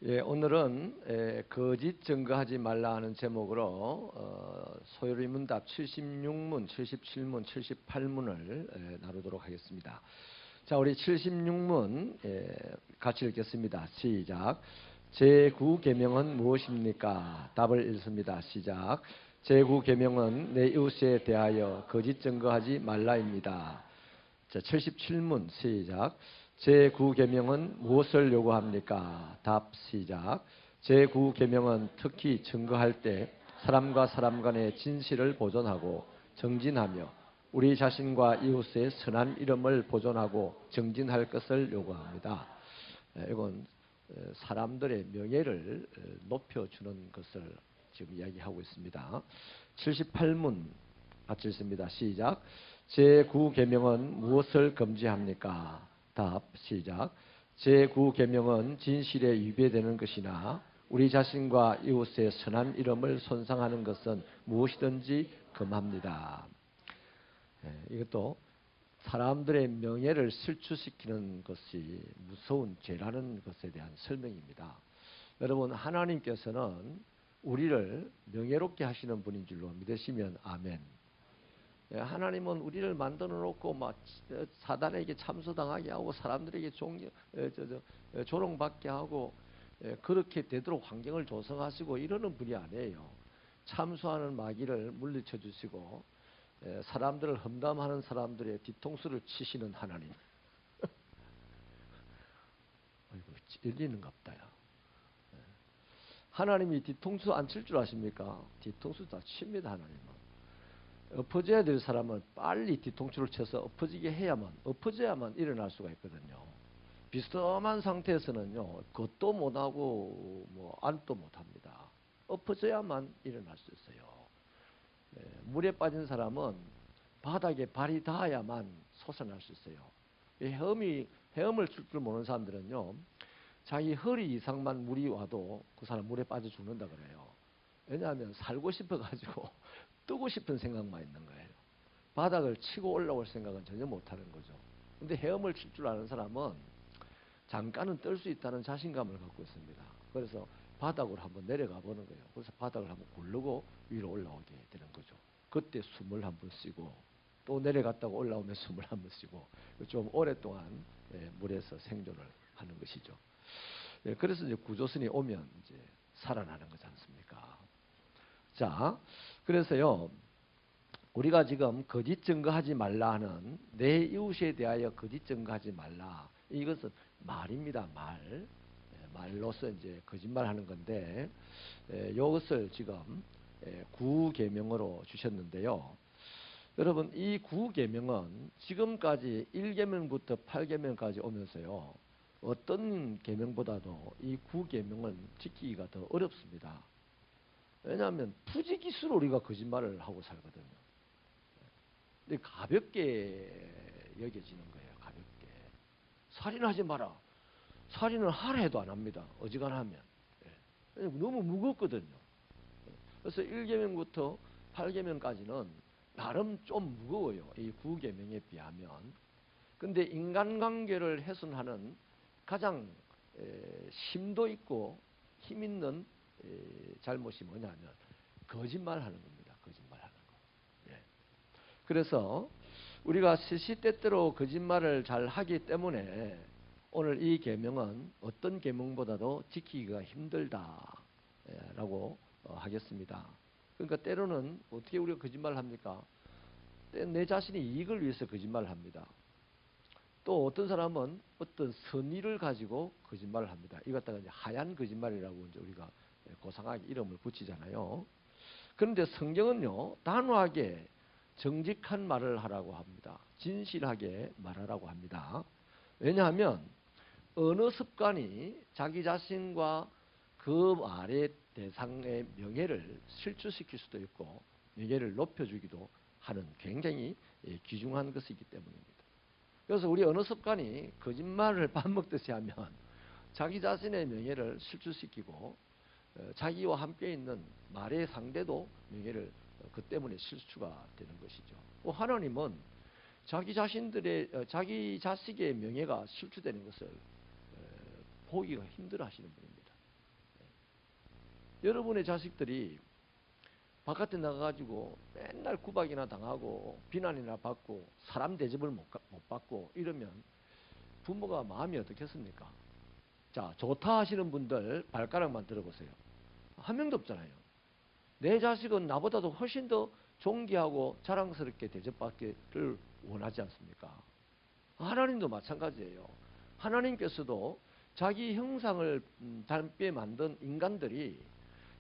예, 오늘은 거짓 증거하지 말라 하는 제목으로 소요리 문답 76문, 77문, 78문을 나누도록 하겠습니다. 자, 우리 76문 같이 읽겠습니다. 시작. 제9계명은 무엇입니까? 답을 읽습니다. 시작. 제9계명은 내 이웃에 대하여 거짓 증거하지 말라입니다. 자, 77문 시작. 제9계명은 무엇을 요구합니까? 답 시작. 제9계명은 특히 증거할 때 사람과 사람 간의 진실을 보존하고 정진하며 우리 자신과 이웃의 선한 이름을 보존하고 정진할 것을 요구합니다. 이건 사람들의 명예를 높여주는 것을 지금 이야기하고 있습니다. 78문 같이 읽습니다. 시작. 제9계명은 무엇을 금지합니까? 답 시작. 제9계명은 진실에 위배되는 것이나 우리 자신과 이웃의 선한 이름을 손상하는 것은 무엇이든지 금합니다. 이것도 사람들의 명예를 실추시키는 것이 무서운 죄라는 것에 대한 설명입니다. 여러분, 하나님께서는 우리를 명예롭게 하시는 분인 줄로 믿으시면 아멘. 하나님은 우리를 만들어 놓고 막 사단에게 참소당하게 하고 사람들에게 조롱받게 하고 그렇게 되도록 환경을 조성하시고 이러는 분이 아니에요. 참소하는 마귀를 물리쳐 주시고 사람들을 험담하는 사람들의 뒤통수를 치시는 하나님. 아이고, 찔리는갑다. 하나님이 뒤통수 안 칠 줄 아십니까? 뒤통수 다 칩니다. 하나님은. 엎어져야 될 사람은 빨리 뒤통수를 쳐서 엎어져야만 일어날 수가 있거든요. 비스듬한 상태에서는요, 걷도 못하고 앉도 못합니다. 엎어져야만 일어날 수 있어요. 물에 빠진 사람은 바닥에 발이 닿아야만 솟아날 수 있어요. 헤엄을 출 줄 모르는 사람들은요, 자기 허리 이상만 물이 와도 그 사람 물에 빠져 죽는다 그래요. 왜냐하면 살고 싶어가지고 뜨고 싶은 생각만 있는 거예요. 바닥을 치고 올라올 생각은 전혀 못하는 거죠. 근데 헤엄을 칠 줄 아는 사람은 잠깐은 뜰 수 있다는 자신감을 갖고 있습니다. 그래서 바닥으로 한번 내려가 보는 거예요. 그래서 바닥을 한번 굴르고 위로 올라오게 되는 거죠. 그때 숨을 한번 쉬고 또 내려갔다가 올라오면 숨을 한번 쉬고 좀 오랫동안 물에서 생존을 하는 것이죠. 그래서 이제 구조선이 오면 이제 살아나는 거지 않습니까? 자, 그래서요, 우리가 지금 거짓 증거하지 말라 하는 내 이웃에 대하여 거짓 증거하지 말라. 이것은 말입니다. 말로서 이제 거짓말하는 건데, 이것을 지금 9계명으로 주셨는데요. 여러분, 이 9계명은 지금까지 1계명부터 8계명까지 오면서요, 어떤 계명보다도 이 9계명은 지키기가 더 어렵습니다. 왜냐하면 부지기수로 우리가 거짓말을 하고 살거든요. 근데 가볍게 여겨지는 거예요. 가볍게. 살인하지 마라. 살인을 하라 해도 안 합니다. 어지간하면. 너무 무겁거든요. 그래서 1계명부터 8계명까지는 나름 좀 무거워요. 이 9계명에 비하면. 근데 인간관계를 훼손하는 가장 심도 있고 힘 있는 잘못이 뭐냐면 거짓말하는 겁니다. 거짓말하는 거. 그래서 우리가 시시때때로 거짓말을 잘 하기 때문에 오늘 이 계명은 어떤 계명보다도 지키기가 힘들다라고 하겠습니다. 그러니까 때로는 어떻게 우리가 거짓말을 합니까? 내 자신의 이익을 위해서 거짓말을 합니다. 또 어떤 사람은 어떤 선의를 가지고 거짓말을 합니다. 이것 갖다가 이제 하얀 거짓말이라고 이제 우리가 고상하게 이름을 붙이잖아요. 그런데 성경은요, 단호하게 정직한 말을 하라고 합니다. 진실하게 말하라고 합니다. 왜냐하면 어느 습관이 자기 자신과 그 말의 대상의 명예를 실추시킬 수도 있고 명예를 높여주기도 하는 굉장히 귀중한 것이기 때문입니다. 그래서 우리 어느 습관이 거짓말을 밥 먹듯이 하면 자기 자신의 명예를 실추시키고 자기와 함께 있는 말의 상대도 명예를 그 때문에 실추가 되는 것이죠. 하나님은 자기 자식의 명예가 실추되는 것을 보기가 힘들어 하시는 분입니다. 여러분의 자식들이 바깥에 나가가지고 맨날 구박이나 당하고 비난이나 받고 사람 대접을 못 받고 이러면 부모가 마음이 어떻겠습니까? 자, 좋다 하시는 분들 발가락만 들어보세요. 한 명도 없잖아요. 내 자식은 나보다도 훨씬 더 존귀하고 자랑스럽게 대접받기를 원하지 않습니까? 하나님도 마찬가지예요. 하나님께서도 자기 형상을 닮게 만든 인간들이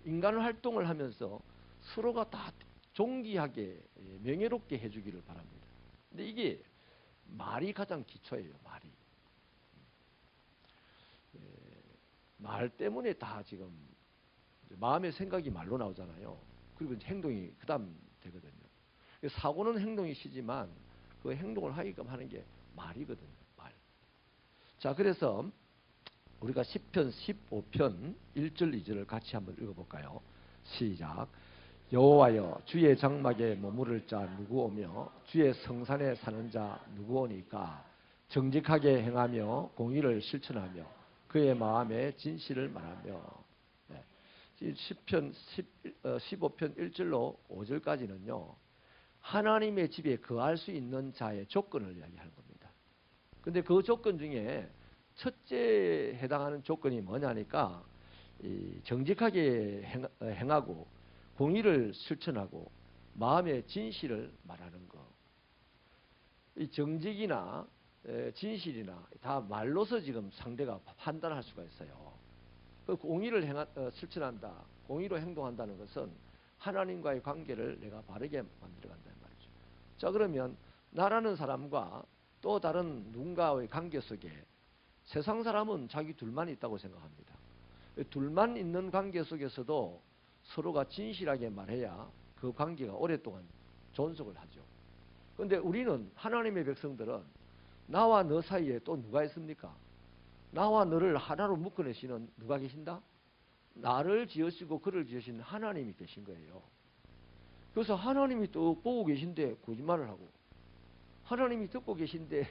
인간 활동을 하면서 서로가 다 존귀하게 명예롭게 해주기를 바랍니다. 근데 이게 말이 가장 기초예요. 말이. 말 때문에 다 지금 마음의 생각이 말로 나오잖아요. 그리고 행동이 그 다음 되거든요. 사고는 행동이 시지만 그 행동을 하게끔 하는 게 말이거든요. 말. 자, 그래서 우리가 시편 15편 1절 2절을 같이 한번 읽어볼까요? 시작. 여호와여, 주의 장막에 머무를 자 누구 오며 주의 성산에 사는 자 누구 오니까? 정직하게 행하며 공의를 실천하며 그의 마음에 진실을 말하며. 네. 시편 15편 1절로 5절까지는요. 하나님의 집에 거할 수 있는 자의 조건을 이야기하는 겁니다. 근데 그 조건 중에 첫째 해당하는 조건이 뭐냐니까 정직하게 행하고 공의를 실천하고 마음의 진실을 말하는 것. 이 정직이나 진실이나 다 말로서 지금 상대가 판단할 수가 있어요. 그 공의를 실천한다, 공의로 행동한다는 것은 하나님과의 관계를 내가 바르게 만들어간다는 말이죠. 자, 그러면 나라는 사람과 또 다른 누군가의 관계 속에 세상 사람은 자기 둘만 있다고 생각합니다. 둘만 있는 관계 속에서도 서로가 진실하게 말해야 그 관계가 오랫동안 존속을 하죠. 그런데 우리는 하나님의 백성들은 나와 너 사이에 또 누가 있습니까? 나와 너를 하나로 묶어내시는 누가 계신다? 나를 지으시고 그를 지으신 하나님이 계신 거예요. 그래서 하나님이 또 보고 계신데 거짓말을 하고, 하나님이 듣고 계신데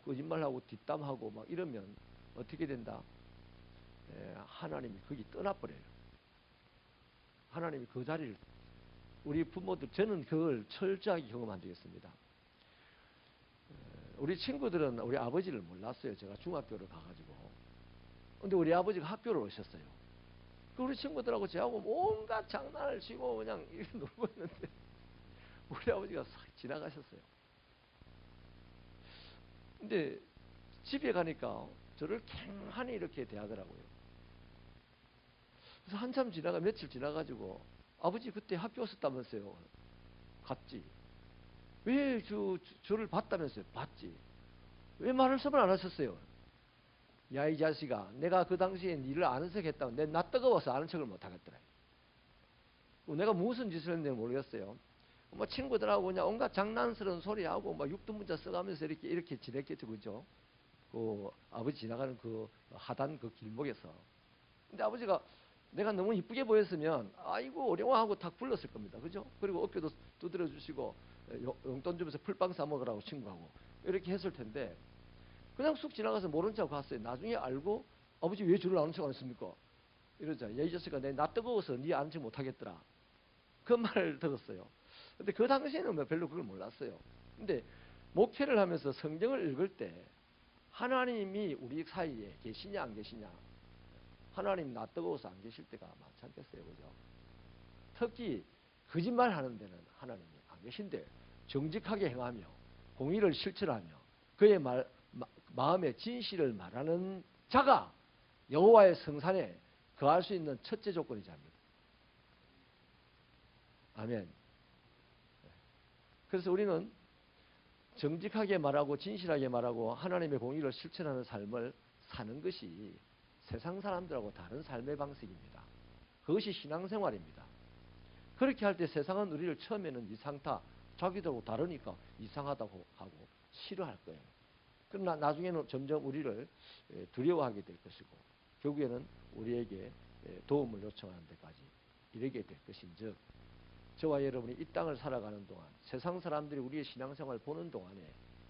거짓말하고 뒷담하고 막 이러면 어떻게 된다? 하나님이 거기 떠나버려요. 하나님이 그 자리를, 우리 부모들, 저는 그걸 철저하게 경험한 적이 있습니다. 우리 친구들은 우리 아버지를 몰랐어요. 제가 중학교를 가가지고. 근데 우리 아버지가 학교를 오셨어요. 우리 친구들하고 저하고 온갖 장난을 치고 그냥 이렇게 놀고 있는데 우리 아버지가 싹 지나가셨어요. 근데 집에 가니까 저를 캥하니 이렇게 대하더라고요. 그래서 한참 지나가, 며칠 지나가지고 아버지 그때 학교 오셨다면서요. 갔지. 왜 저를 봤다면서요. 봤지. 왜 말씀을 안 하셨어요? 야, 이 자식아, 내가 그 당시에 니를 아는 척 했다고. 나 뜨거워서 아는 척을 못 하겠더라. 내가 무슨 짓을 했는지 모르겠어요. 뭐 친구들하고 그냥 온갖 장난스러운 소리하고 막 육두문자 써가면서 이렇게 지냈겠죠. 그죠? 그 아버지 지나가는 그 하단 그 길목에서. 근데 아버지가 내가 너무 이쁘게 보였으면 아이고 어려워하고 탁 불렀을 겁니다. 그죠? 그리고 어깨도 두드려 주시고 용돈 주면서 풀빵 사 먹으라고 친구하고 이렇게 했을 텐데 그냥 쑥 지나가서 모른 척 갔어요. 나중에 알고 아버지 왜 저를 아는 척 안 했습니까? 이러자. 야, 이 자식아, 나 뜨거워서 네 아는 척 못하겠더라. 그 말을 들었어요. 근데 그 당시에는 별로 그걸 몰랐어요. 근데 목회를 하면서 성경을 읽을 때 하나님이 우리 사이에 계시냐 안 계시냐, 하나님 나 뜨거워서 안 계실 때가 많지 않겠어요. 그죠? 특히 거짓말 하는 데는 하나님이 안 계신데 정직하게 행하며 공의를 실천하며 그의 마음의 진실을 말하는 자가 여호와의 성산에 거할 수 있는 첫째 조건이지 않습니까? 아멘. 그래서 우리는 정직하게 말하고 진실하게 말하고 하나님의 공의를 실천하는 삶을 사는 것이 세상 사람들하고 다른 삶의 방식입니다. 그것이 신앙생활입니다. 그렇게 할 때 세상은 우리를 처음에는 이상타, 자기들하고 다르니까 이상하다고 하고 싫어할 거예요. 그러나 나중에는 점점 우리를 두려워하게 될 것이고 결국에는 우리에게 도움을 요청하는 데까지 이르게 될 것인즉 저와 여러분이 이 땅을 살아가는 동안 세상 사람들이 우리의 신앙생활을 보는 동안에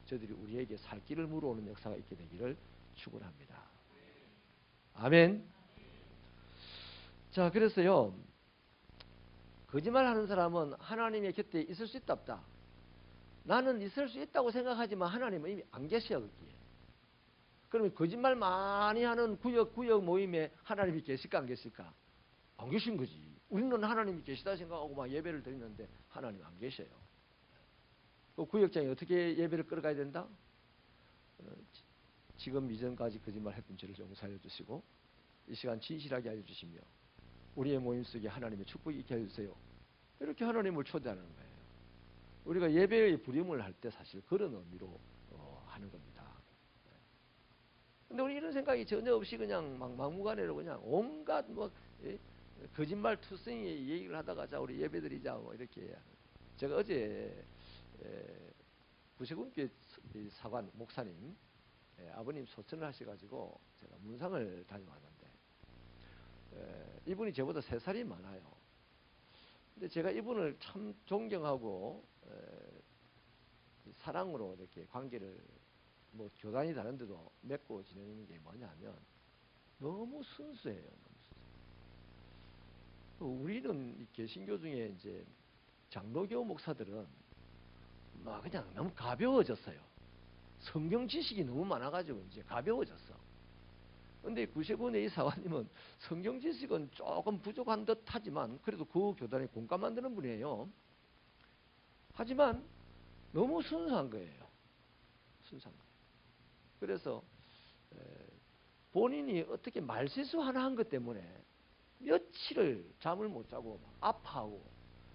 저들이 우리에게 살 길을 물어오는 역사가 있게 되기를 축원합니다. 아멘. 자, 그래서요, 거짓말하는 사람은 하나님의 곁에 있을 수 있다 없다. 나는 있을 수 있다고 생각하지만 하나님은 이미 안 계셔 거기에. 그러면 거짓말 많이 하는 구역 모임에 하나님이 계실까 안 계실까? 안 계신 거지. 우리는 하나님이 계시다 생각하고 막 예배를 드리는데 하나님 안 계셔요. 그 구역장이 어떻게 예배를 끌어가야 된다? 지금 이전까지 거짓말 했던 죄를 용서해 주시고 이 시간 진실하게 알려주시며 우리의 모임 속에 하나님의 축복이 있게 해주세요. 이렇게 하나님을 초대하는 거예요. 우리가 예배의 부름을 할 때 사실 그런 의미로 하는 겁니다. 근데 우리 이런 생각이 전혀 없이 그냥 막무가내로 그냥 온갖 뭐 거짓말 투성이 얘기를 하다가 자 우리 예배드리자 뭐 이렇게. 제가 어제 구세군교회 사관 목사님 아버님 소천을 하셔가지고 제가 문상을 다녀왔는데 이분이 저보다 3살이 많아요. 근데 제가 이분을 참 존경하고 사랑으로 이렇게 관계를 뭐 교단이 다른데도 맺고 지내는 게 뭐냐면 너무 순수해요. 너무 순수. 우리는 개신교 중에 이제 장로교 목사들은 막 그냥 너무 가벼워졌어요. 성경 지식이 너무 많아가지고 이제 가벼워졌어. 근데 구세군의 이 사관님은 성경 지식은 조금 부족한 듯 하지만 그래도 그 교단에 공감 만드는 분이에요. 하지만 너무 순수한 거예요. 순수한 거예요. 그래서 본인이 어떻게 말실수 하나 한 것 때문에 며칠을 잠을 못 자고 아파하고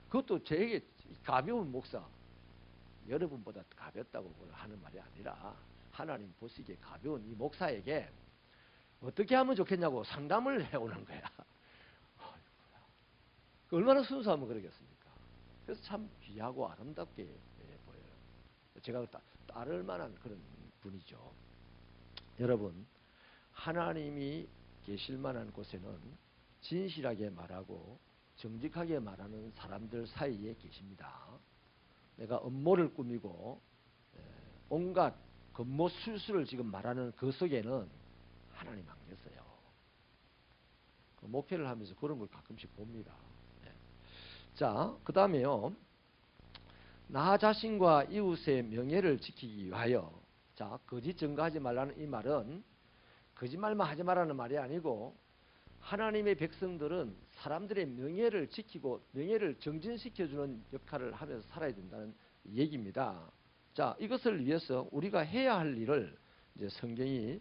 그것도 제게 가벼운 목사 여러분보다 가볍다고 하는 말이 아니라 하나님 보시기에 가벼운 이 목사에게 어떻게 하면 좋겠냐고 상담을 해오는 거야. 얼마나 순수하면 그러겠습니까? 그래서 참 귀하고 아름답게 보여요. 제가 따를 만한 그런 분이죠. 여러분, 하나님이 계실 만한 곳에는 진실하게 말하고 정직하게 말하는 사람들 사이에 계십니다. 내가 음모를 꾸미고 온갖 겉모술수를 지금 말하는 그 속에는 하나님 안 계세요. 그 목회를 하면서 그런 걸 가끔씩 봅니다. 자, 그 다음에요. 나 자신과 이웃의 명예를 지키기 위하여. 자, 거짓 증거하지 말라는 이 말은 거짓말만 하지 말라는 말이 아니고 하나님의 백성들은 사람들의 명예를 지키고 명예를 정진시켜주는 역할을 하면서 살아야 된다는 얘기입니다. 자, 이것을 위해서 우리가 해야 할 일을 이제 성경이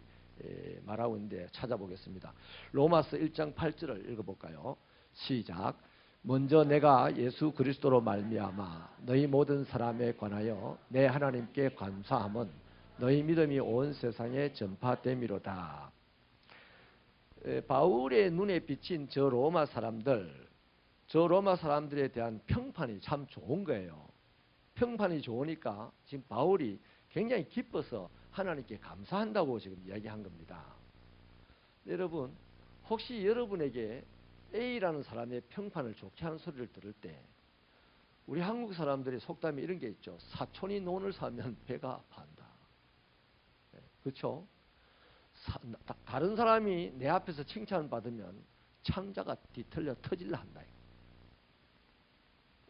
말하고 있는데 찾아보겠습니다. 로마서 1장 8절을 읽어볼까요? 시작. 먼저 내가 예수 그리스도로 말미암아 너희 모든 사람에 관하여 내 하나님께 감사함은 너희 믿음이 온 세상에 전파됨이로다. 바울의 눈에 비친 저 로마 사람들에 대한 평판이 참 좋은 거예요. 평판이 좋으니까 지금 바울이 굉장히 기뻐서 하나님께 감사한다고 지금 이야기한 겁니다. 여러분, 혹시 여러분에게 A라는 사람의 평판을 좋게 하는 소리를 들을 때 우리 한국 사람들의 속담이 이런 게 있죠. 사촌이 논을 사면 배가 아파한다. 그렇죠? 다른 사람이 내 앞에서 칭찬을 받으면 창자가 뒤틀려 터질라 한다.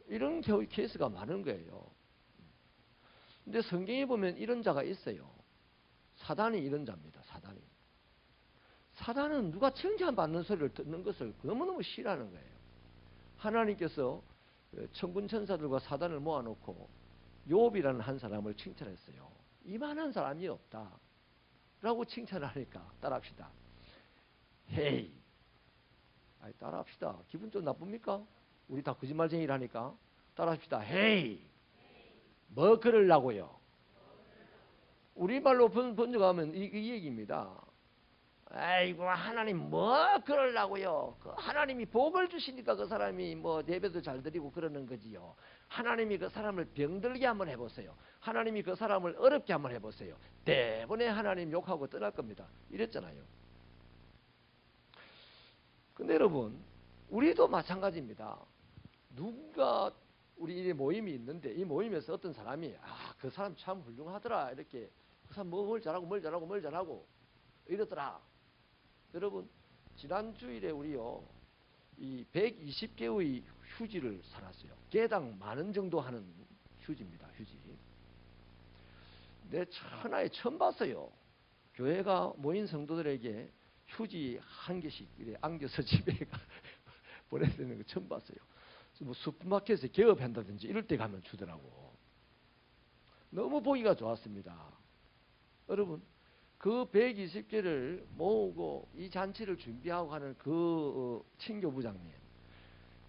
이런 케이스가 많은 거예요. 근데 성경에 보면 이런 자가 있어요. 사단이 이런 자입니다. 사단은 누가 칭찬받는 소리를 듣는 것을 너무너무 싫어하는 거예요. 하나님께서 천군 천사들과 사단을 모아놓고 욥이라는 한 사람을 칭찬했어요. 이만한 사람이 없다 라고 칭찬하니까 따라합시다. 헤이, 따라합시다. 기분 좀 나쁩니까? 우리 다 거짓말쟁이를 하니까 따라합시다. 헤이, 뭐 그러려고요? 우리말로 번역하면 이 얘기입니다. 아이고 하나님 뭐 그러려고요? 하나님이 복을 주시니까 그 사람이 뭐 예배도 잘 드리고 그러는 거지요. 하나님이 그 사람을 병들게 한번 해보세요. 하나님이 그 사람을 어렵게 한번 해보세요. 대부분에 하나님 욕하고 떠날 겁니다. 이랬잖아요. 근데 여러분, 우리도 마찬가지입니다. 누군가 우리 모임이 있는데 이 모임에서 어떤 사람이 그 사람 참 훌륭하더라 이렇게 그 사람 뭘 잘하고 이러더라. 여러분, 지난 주일에 우리요 이 120개의 휴지를 사놨어요. 개당 10,000원 정도 하는 휴지입니다. 휴지. 내 천하에 처음 봤어요. 교회가 모인 성도들에게 휴지 1개씩 이래 안겨서 집에 보내드리는 거 처음 봤어요. 뭐 슈퍼마켓에서 개업한다든지 이럴 때 가면 주더라고. 너무 보기가 좋았습니다. 여러분, 그 120개를 모으고 이 잔치를 준비하고 하는 그 친교부장님,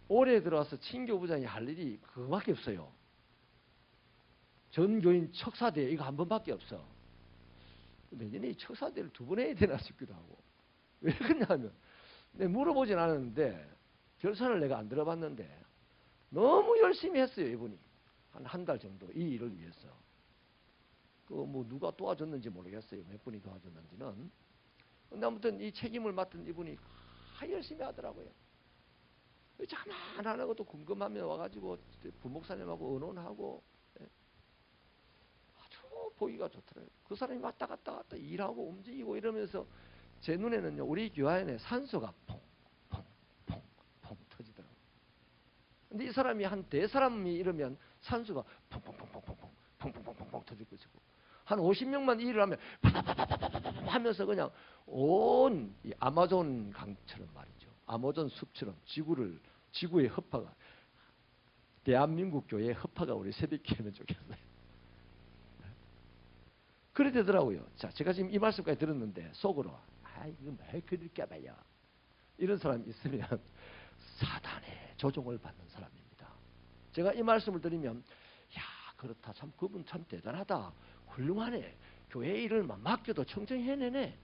올해 들어와서 친교부장이 할 일이 그거밖에 없어요. 전교인 척사대 이거 한 번밖에 없어. 내년에 이 척사대를 2번 해야 되나 싶기도 하고. 왜 그러냐면 내가 물어보진 않았는데 결산을 내가 안 들어봤는데 너무 열심히 했어요. 이분이 한 달 정도 이 일을 위해서. 그 뭐 누가 도와줬는지 모르겠어요. 몇 분이 도와줬는지는. 근데 아무튼 이 책임을 맡은 이분이 열심히 하더라고요. 참 하나하나가 또 궁금하면 와가지고 부목사님하고 의논하고 아주 보기가 좋더라고요. 그 사람이 왔다 갔다 일하고 움직이고 이러면서 제 눈에는요, 우리 교회 안에 산소가 퐁 터지더라고요. 근데 이 사람이 한 4사람이 이러면 산소가 퐁 터질 것이고, 한 50명만 일을 하면 파파파파파파 하면서 그냥 온 이 아마존 강처럼 말이죠. 아마존 숲처럼 지구의 허파가, 대한민국 교회의 허파가 우리 새벽기회면 좋겠어요. 그래 되더라고요. 자, 제가 지금 이 말씀까지 들었는데 속으로 이거 말 그럴까 봐요. 이런 사람이 있으면 사단의 조종을 받는 사람입니다. 제가 이 말씀을 드리면 그렇다. 참 그분 참 대단하다. 훌륭하네. 교회 일을 맡겨도 청청히 해내네.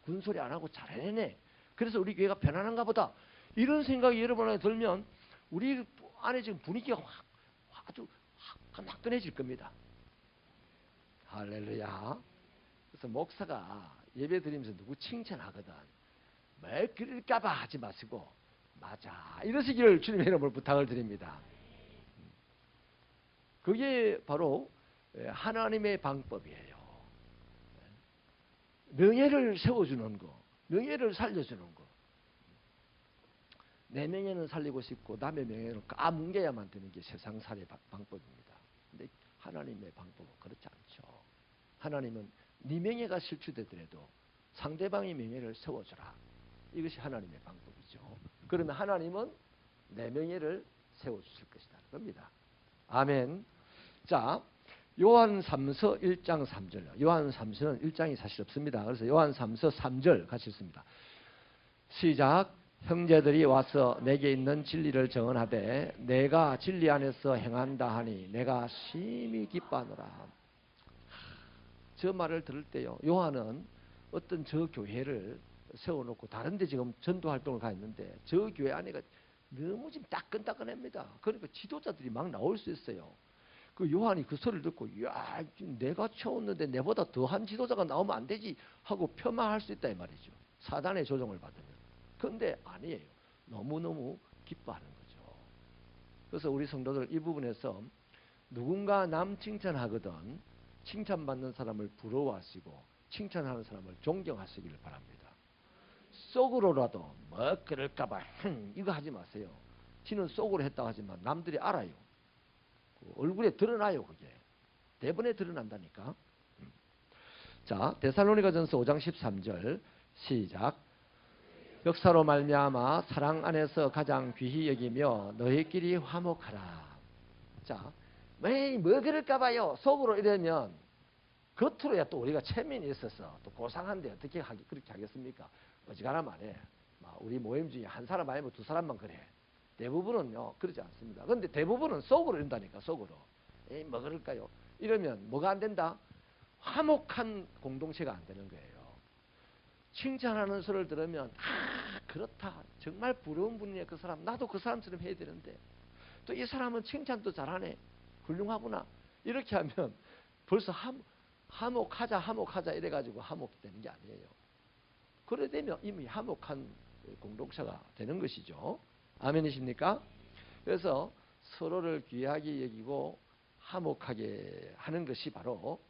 군소리 안 하고 잘 해내네. 그래서 우리 교회가 편안한가 보다. 이런 생각이 여러분 안에 들면 우리 안에 지금 분위기가 아주 화끈해질 겁니다. 할렐루야. 그래서 목사가 예배 드리면서 누구 칭찬하거든. 말 그럴까봐 하지 마시고 맞아 이러시기를 주님의 이름으로 부탁을 드립니다. 그게 바로 하나님의 방법이에요. 명예를 세워주는 거, 명예를 살려주는 거. 내 명예는 살리고 싶고 남의 명예는 까뭉개야만 되는 게 세상살이 방법입니다. 근데 하나님의 방법은 그렇지 않죠. 하나님은 네 명예가 실추되더라도 상대방의 명예를 세워주라. 이것이 하나님의 방법이죠. 그러면 하나님은 내 명예를 세워주실 것이라는 겁니다. 아멘. 자, 요한 3서 1장 3절. 요한 3서는 1장이 사실 없습니다. 그래서 요한 3서 3절 같이 읽습니다. 시작. 형제들이 와서 내게 있는 진리를 정언하되 내가 진리 안에서 행한다 하니 내가 심히 기뻐하노라. 저 말을 들을 때요, 요한은 어떤 저 교회를 세워놓고 다른 데 지금 전도활동을 가 있는데 저 교회 안에가 너무 지금 따끈따끈합니다. 그러니까 지도자들이 막 나올 수 있어요. 그 요한이 그 소리를 듣고 야, 내가 채웠는데 내보다 더한 지도자가 나오면 안 되지 하고 폄하할 수 있다 이 말이죠. 사단의 조종을 받으면. 그런데 아니에요. 너무너무 기뻐하는 거죠. 그래서 우리 성도들 이 부분에서 누군가 남 칭찬하거든 칭찬받는 사람을 부러워하시고 칭찬하는 사람을 존경하시기를 바랍니다. 속으로라도 뭐 그럴까봐 이거 하지 마세요. 지는 속으로 했다고 하지만 남들이 알아요. 얼굴에 드러나요. 그게 대본에 드러난다니까. 자, 데살로니가전서 5장 13절 시작. 역사로 말미암아 사랑 안에서 가장 귀히 여기며 너희끼리 화목하라. 자, 뭐 그럴까봐요. 속으로 이러면 겉으로야 또 우리가 체면이 있어서 또 고상한데 어떻게 그렇게 하겠습니까? 어지간한 말에 우리 모임 중에 한 사람 아니면 2사람만 그래. 대부분은요 그러지 않습니다. 그런데 대부분은 속으로 이런다니까. 속으로. 뭐 그럴까요? 이러면 뭐가 안 된다? 화목한 공동체가 안 되는 거예요. 칭찬하는 소리를 들으면 그렇다. 정말 부러운 분이네 그 사람. 나도 그 사람처럼 해야 되는데 또 이 사람은 칭찬도 잘하네. 훌륭하구나. 이렇게 하면 벌써 화목하자 이래가지고 화목되는 게 아니에요. 그래 되면 이미 화목한 공동체가 되는 것이죠. 아멘이십니까? 그래서 서로를 귀하게 여기고 화목하게 하는 것이 바로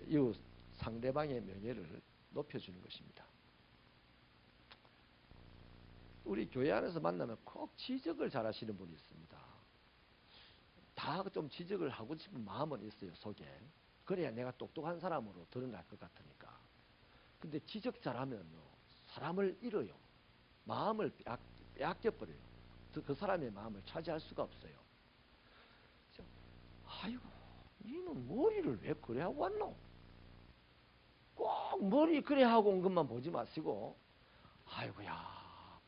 이웃 상대방의 명예를 높여주는 것입니다. 우리 교회 안에서 만나면 꼭 지적을 잘 하시는 분이 있습니다. 다 좀 지적을 하고 싶은 마음은 있어요, 속에. 그래야 내가 똑똑한 사람으로 드러날 것 같으니까. 근데 지적 잘하면요, 사람을 잃어요. 마음을 빼앗겨버려요. 그 사람의 마음을 차지할 수가 없어요. 아이고, 니는 머리를 왜 그래 하고 왔노? 꼭 머리 그래 하고 온 것만 보지 마시고, 아이고야,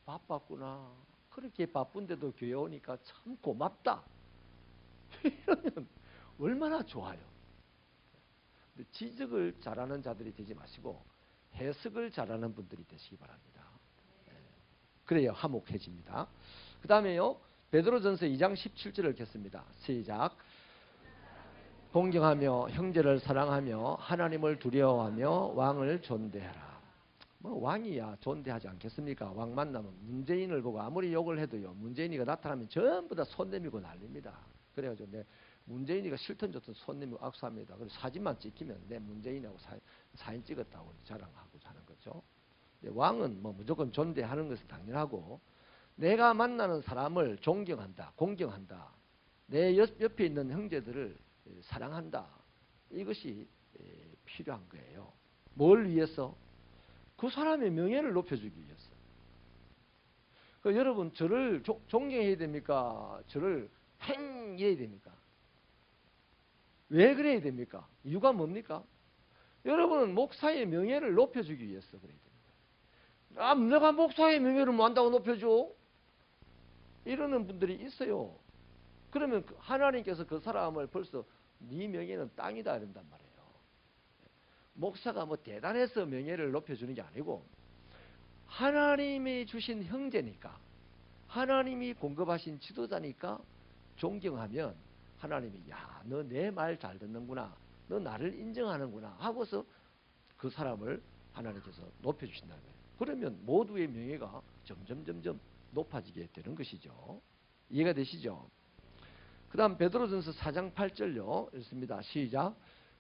바빴구나. 그렇게 바쁜데도 교회 오니까 참 고맙다. 이러면 얼마나 좋아요. 근데 지적을 잘하는 자들이 되지 마시고 해석을 잘하는 분들이 되시기 바랍니다. 그래야 화목해집니다. 그 다음에요, 베드로전서 2장 17절을 읽겠습니다. 시작. 공경하며 형제를 사랑하며 하나님을 두려워하며 왕을 존대하라. 뭐 왕이야 존대하지 않겠습니까? 왕 만나면 문재인을 보고 아무리 욕을 해도요, 문재인이가 나타나면 전부 다 손 내밀고 난립니다. 그래가지고 내 문재인이가 싫든 좋든 손 내밀고 악수합니다. 그리고 사진만 찍히면 내 문재인하고 사진 찍었다고 자랑하고 하는 거죠. 왕은 뭐 무조건 존대하는 것은 당연하고, 내가 만나는 사람을 존경한다, 공경한다, 내 옆에 있는 형제들을 사랑한다, 이것이 필요한 거예요. 뭘 위해서? 그 사람의 명예를 높여주기 위해서. 여러분, 저를 존경해야 됩니까? 저를 팽해야 됩니까? 왜 그래야 됩니까? 이유가 뭡니까? 여러분은 목사의 명예를 높여주기 위해서 그래야 됩니다. 내가 목사의 명예를 뭐 한다고 높여줘? 이러는 분들이 있어요. 그러면 하나님께서 그 사람을 벌써 네 명예는 땅이다 이런단 말이에요. 목사가 뭐 대단해서 명예를 높여주는 게 아니고, 하나님이 주신 형제니까, 하나님이 공급하신 지도자니까 존경하면 하나님이, 야, 너 내 말 잘 듣는구나, 너 나를 인정하는구나 하고서 그 사람을 하나님께서 높여주신다는 거예요. 그러면 모두의 명예가 점점 높아지게 되는 것이죠. 이해가 되시죠? 그 다음 베드로전서 4장 8절요 읽습니다. 시작.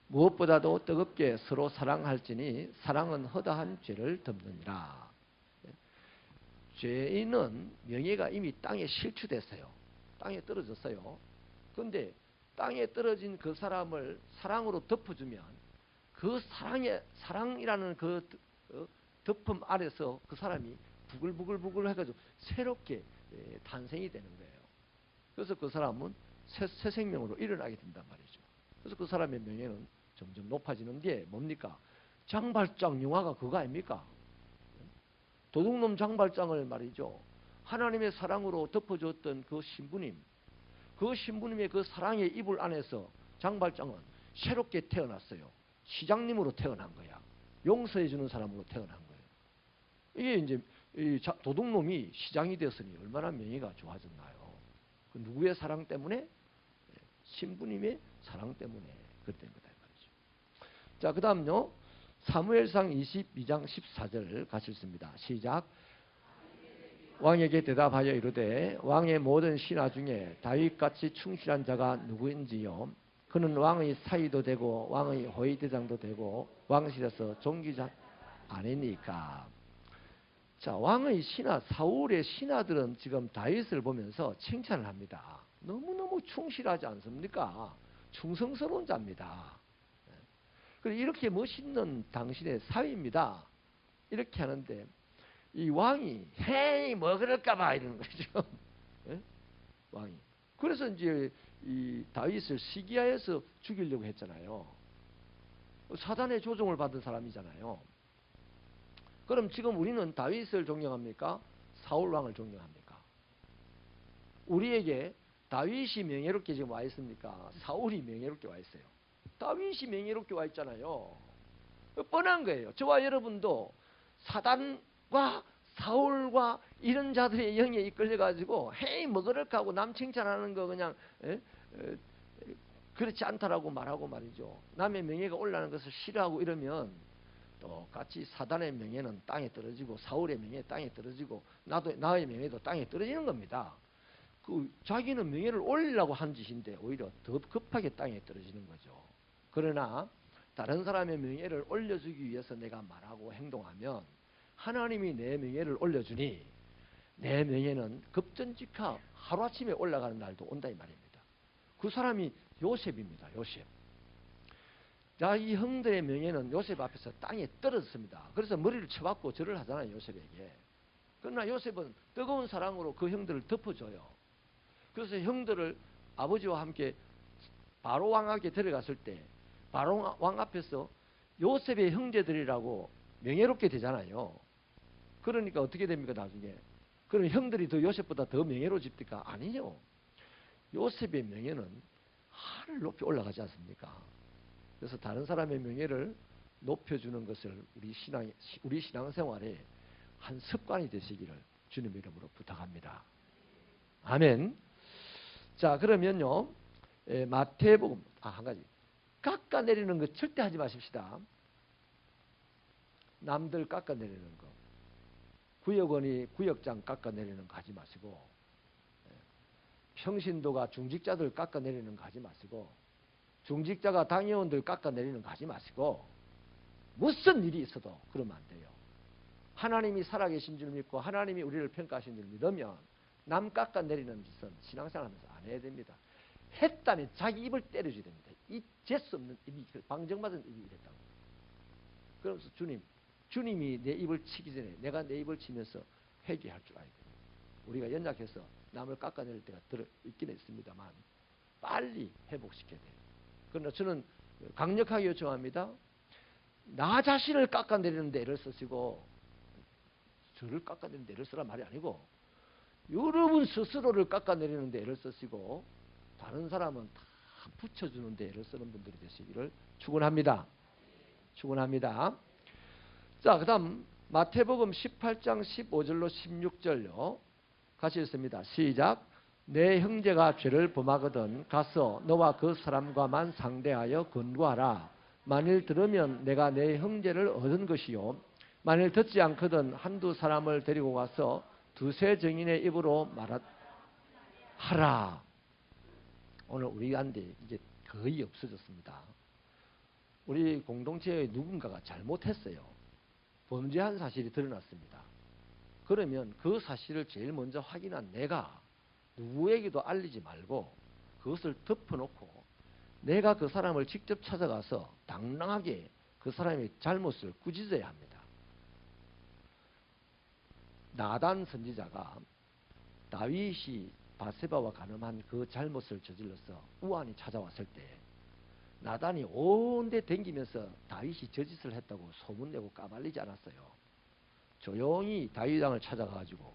무엇보다도 뜨겁게 서로 사랑할지니 사랑은 허다한 죄를 덮느니라. 죄인은 명예가 이미 땅에 실추됐어요. 땅에 떨어졌어요. 그런데 땅에 떨어진 그 사람을 사랑으로 덮어주면 그 사랑이라는 그 덮음 아래서 그 사람이 부글부글 해가지고 새롭게 탄생이 되는 거예요. 그래서 그 사람은 새 생명으로 일어나게 된단 말이죠. 그래서 그 사람의 명예는 점점 높아지는 게 뭡니까? 장발장 영화가 그거 아닙니까? 도둑놈 장발장을 말이죠, 하나님의 사랑으로 덮어줬던 그 신부님, 그 신부님의 그 사랑의 이불 안에서 장발장은 새롭게 태어났어요. 시장님으로 태어난 거야. 용서해주는 사람으로 태어난 거예요. 이게 이제 이 도둑놈이 시장이 되었으니 얼마나 명예가 좋아졌나요? 그 누구의 사랑 때문에? 신부님의 사랑 때문에 그랬던 거다 말이죠. 자, 그 다음요, 사무엘상 22장 14절 같이 읽습니다. 시작. 왕에게 대답하여 이르되 왕의 모든 신하 중에 다윗같이 충실한 자가 누구인지요? 그는 왕의 사위도 되고 왕의 호위대장도 되고 왕실에서 종기자 아니니까. 자, 왕의 신하, 사울의 신하들은 지금 다윗을 보면서 칭찬을 합니다. 너무너무 충실하지 않습니까? 충성스러운 자입니다. 그리고 이렇게 멋있는 당신의 사위입니다. 이렇게 하는데 이 왕이 헤이 뭐 그럴까봐 이러는 거죠. 네? 왕이. 그래서 이제 이 다윗을 시기하에서 죽이려고 했잖아요. 사단의 조종을 받은 사람이잖아요. 그럼 지금 우리는 다윗을 존경합니까? 사울 왕을 존경합니까? 우리에게 다윗이 명예롭게 지금 와 있습니까? 사울이 명예롭게 와 있어요. 다윗이 명예롭게 와 있잖아요. 뻔한 거예요. 저와 여러분도 사단과 사울과 이런 자들의 영에 이끌려가지고 헤이 뭐 그럴까 하고 남 칭찬하는 거 그냥 그렇지 않다라고 말하고 말이죠. 남의 명예가 올라가는 것을 싫어하고 이러면 똑같이 사단의 명예는 땅에 떨어지고 사울의 명예 땅에 떨어지고 나의 명예도 땅에 떨어지는 겁니다. 그 자기는 명예를 올리려고 한 짓인데 오히려 더 급하게 땅에 떨어지는 거죠. 그러나 다른 사람의 명예를 올려주기 위해서 내가 말하고 행동하면 하나님이 내 명예를 올려주니 내 명예는 급전직하 하루아침에 올라가는 날도 온다 이 말입니다. 그 사람이 요셉입니다. 요셉. 자, 이 형들의 명예는 요셉 앞에서 땅에 떨어졌습니다. 그래서 머리를 쳐박고 절을 하잖아요, 요셉에게. 그러나 요셉은 뜨거운 사랑으로 그 형들을 덮어줘요. 그래서 형들을 아버지와 함께 바로 왕 앞에 데려갔을 때 바로 왕 앞에서 요셉의 형제들이라고 명예롭게 되잖아요. 그러니까 어떻게 됩니까, 나중에? 그럼 형들이 더 요셉보다 더 명예로워집니까? 아니요. 요셉의 명예는 하늘 높이 올라가지 않습니까? 그래서 다른 사람의 명예를 높여주는 것을 우리 신앙생활에 한 습관이 되시기를 주님의 이름으로 부탁합니다. 아멘. 자, 그러면요, 마태복음 한 가지 깎아내리는 거 절대 하지 마십시다. 남들 깎아내리는 거, 구역원이 구역장 깎아내리는 거 하지 마시고, 평신도가 중직자들 깎아내리는 거 하지 마시고, 중직자가 당회원들 깎아내리는 거 하지 마시고, 무슨 일이 있어도 그러면 안 돼요. 하나님이 살아계신 줄 믿고 하나님이 우리를 평가하신 줄 믿으면 남 깎아내리는 짓은 신앙생활하면서 안 해야 됩니다. 했다면 자기 입을 때려줘야 됩니다. 이 재수 없는 입이, 방정맞은 입이 이랬다고. 그러면서 주님이 내 입을 치기 전에 내가 내 입을 치면서 회개할 줄 알아야 됩니다. 우리가 연약해서 남을 깎아내릴 때가 있긴 있습니다만 빨리 회복시켜야 돼요. 그러나 저는 강력하게 요청합니다. 나 자신을 깎아내리는 데 애를 쓰시고 저를 깎아내리는 데 애를 쓰란 말이 아니고 여러분 스스로를 깎아내리는 데 애를 쓰시고 다른 사람은 다 붙여주는 데 애를 쓰는 분들이 되시기를 축원합니다. 축원합니다. 자, 그 다음 마태복음 18장 15절로 16절요. 같이 읽습니다. 시작. 내 형제가 죄를 범하거든 가서 너와 그 사람과만 상대하여 권고하라. 만일 들으면 내가 내 형제를 얻은 것이요 만일 듣지 않거든 한두 사람을 데리고 가서 두세 증인의 입으로 말하라. 오늘 우리 한데 이제 거의 없어졌습니다. 우리 공동체의 누군가가 잘못했어요. 범죄한 사실이 드러났습니다. 그러면 그 사실을 제일 먼저 확인한 내가 누구에게도 알리지 말고 그것을 덮어놓고 내가 그 사람을 직접 찾아가서 당당하게 그 사람의 잘못을 꾸짖어야 합니다. 나단 선지자가 다윗이 바세바와 간음한 그 잘못을 저질러서 우환이 찾아왔을 때 나단이 온데 댕기면서 다윗이 저짓을 했다고 소문내고 까발리지 않았어요. 조용히 다윗 왕을 찾아가가지고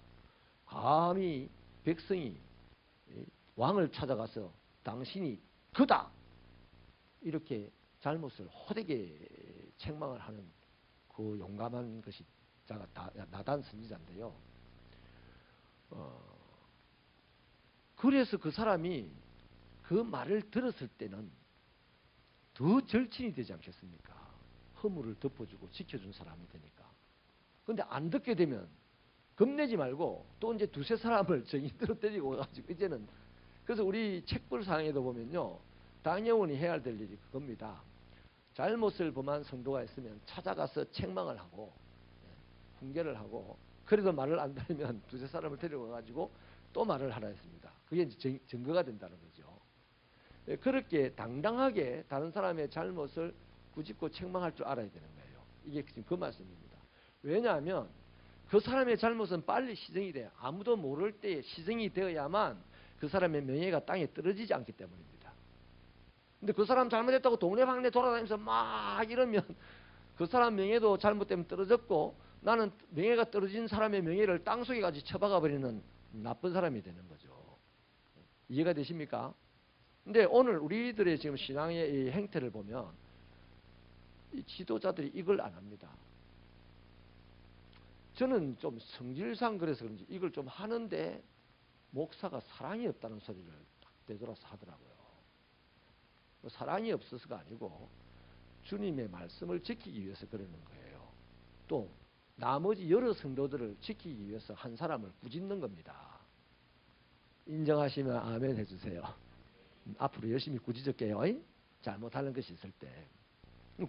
감히 백성이 왕을 찾아가서 당신이 그다 이렇게 잘못을 호되게 책망을 하는 그 용감한 것이 나단 선지자인데요. 그래서 그 사람이 그 말을 들었을 때는 더 절친이 되지 않겠습니까? 허물을 덮어주고 지켜준 사람이 되니까. 근데 안 듣게 되면 겁내지 말고 또 이제 두세 사람을 정인으로 데리고 와가지고 이제는 그래서 우리 책불상에도 보면요. 당회원이 해야 될 일이 그겁니다. 잘못을 범한 성도가 있으면 찾아가서 책망을 하고 훈계를 하고 그래도 말을 안 들으면 두세 사람을 데리고 와가지고 또 말을 하라 했습니다. 그게 이제 증거가 된다는 거죠. 그렇게 당당하게 다른 사람의 잘못을 꾸짖고 책망할 줄 알아야 되는 거예요. 이게 지금 그 말씀입니다. 왜냐하면 그 사람의 잘못은 빨리 시정이 돼요. 아무도 모를 때에 시정이 되어야만 그 사람의 명예가 땅에 떨어지지 않기 때문입니다. 근데 그 사람 잘못했다고 동네방네 돌아다니면서 막 이러면 그 사람 명예도 잘못되면 떨어졌고 나는 명예가 떨어진 사람의 명예를 땅속에 같이 처박아 버리는 나쁜 사람이 되는 거죠. 이해가 되십니까? 근데 오늘 우리들의 지금 신앙의 이 행태를 보면 이 지도자들이 이걸 안 합니다. 저는 좀 성질상 그래서 그런지 이걸 좀 하는데 목사가 사랑이 없다는 소리를 딱 되돌아서 하더라고요. 사랑이 없어서가 아니고 주님의 말씀을 지키기 위해서 그러는 거예요. 또 나머지 여러 성도들을 지키기 위해서 한 사람을 꾸짖는 겁니다. 인정하시면 아멘 해주세요. 앞으로 열심히 꾸짖을게요. 잘못하는 것이 있을 때.